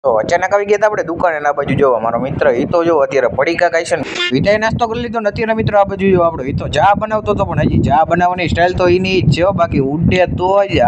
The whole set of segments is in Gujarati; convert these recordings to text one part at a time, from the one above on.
તો અચાનક આવી ગયા આપણે દુકાને આ બાજુ જોવા મારો મિત્ર એ તો જો અત્યારે પડીકા ખાય છે ને વિટાઈ નાસ્તો કરી લીધો ને અત્યારે મિત્રો આ બાજુ જો આપણો એ તો ચા બનાવતો હતો પણ હજી ચા બનાવવાની સ્ટાઇલ તો એની જ છે બાકી ઉડે તો જ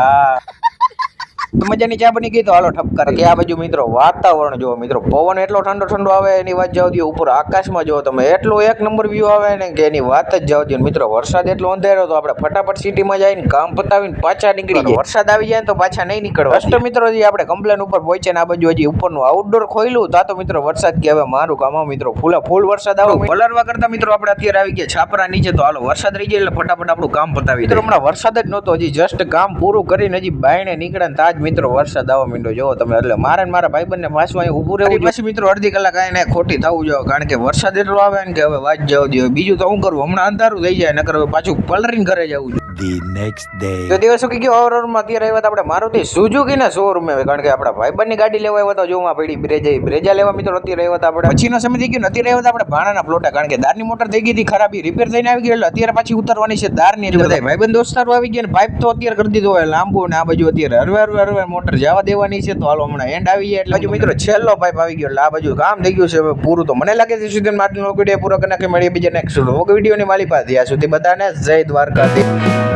મજાની ચા બની ગઈ તો હાલો ઠપકાર કે આ બાજુ મિત્રો વાતાવરણ જોવો મિત્રો પવન એટલો ઠંડો ઠંડો આવે એની વાત જાવ દો ઉપર આકાશમાં જો તમે એટલો એક નંબર વ્યૂ આવે ને કે એની વાત જ જાવ દો મિત્રો વરસાદ એટલો અંધેરો તો આપણે ફટાફટ સિટીમાં જઈને કામ પતાવીને પાછા નીકળી જાય વરસાદ આવી જાય ને તો પાછા નહીં નીકળવા ફર્સ્ટ મિત્રો જે આપણે કમ્પ્લેન ઉપર પહોંચે ને આ બાજુ હજી ઉપરનું આઉટડોર ખોલ્યું તા તો મિત્રો વરસાદ કે હવે મારું કામ મિત્રો ફૂલ વરસાદ આવે પલરવા કરતા મિત્રો આપણે અત્યારે આવી ગયા છાપરા નીચે તો હાલો વરસાદ રહી જાય એટલે ફટાફટ આપણું કામ પતાવી મિત્રો હમણાં વરસાદ જ નહોતો હજી જસ્ટ કામ પૂરું કરીને હજી બાયણે નીકળે ને તાજ મિત્રો વરસાદ આવવા માંડ્યો જોવો તમે એટલે મારે ને મારા ભાઈબંધને પાછું અહીં ઊભું રહેવું પછી મિત્રો અડધી કલાક આવીને ખોટી થવું જોઈએ કારણ કે વરસાદ એટલો આવે ને કે હવે વાત જવા દો બીજું તો હું કરું હમણાં અંધારું થઈ જાય નકર હવે પાછું પલરીને ઘરે જવું જોઈએ The next day. તો દિવસ શું ગયો ઓવરમાં અત્યારે આવ્યા આપણે મારુતિ સુઝુકી ના શોરૂમ કારણ કે આપણા ભાઈબંધની ગાડી લેવા આવ્યા તો જોવા પડી બ્રેજા લેવા મિત્રો અત્યારે આવ્યા આપણે પછીનો સમય થઈ ગયો ને અત્યારે આવ્યા આપણે ભાણાના પ્લોટા કારણ કે દારની મોટર થઈ ગઈ હતી ખરાબી રિપેર થઈને આવી ગઈ એટલે અત્યારે પાછી ઉતરવાની છે દારની બધા ભાઈબંધ દોસ્તારો આવી ગયા ને પાઇપ તો અત્યારે કરી દીધો હોય લાંબુ ને આ બાજુ અત્યારે હરવે મોટર જવા દેવાની છે તો હાલો હમણાં એન્ડ આવી જાય એટલે હજુ મિત્રો છેલ્લો પાઇપ આવી ગયો એટલે આ બાજુ કામ થઈ ગયું છે હવે પૂરું તો મને લાગે છે સુધી માટનો વિડીયો પૂરો કરી નાખી મળીએ બીજા નેક્સ્ટ વિડીયોની માલી પાસે ત્યાં સુધી બધાને જય દ્વારકાધીશ.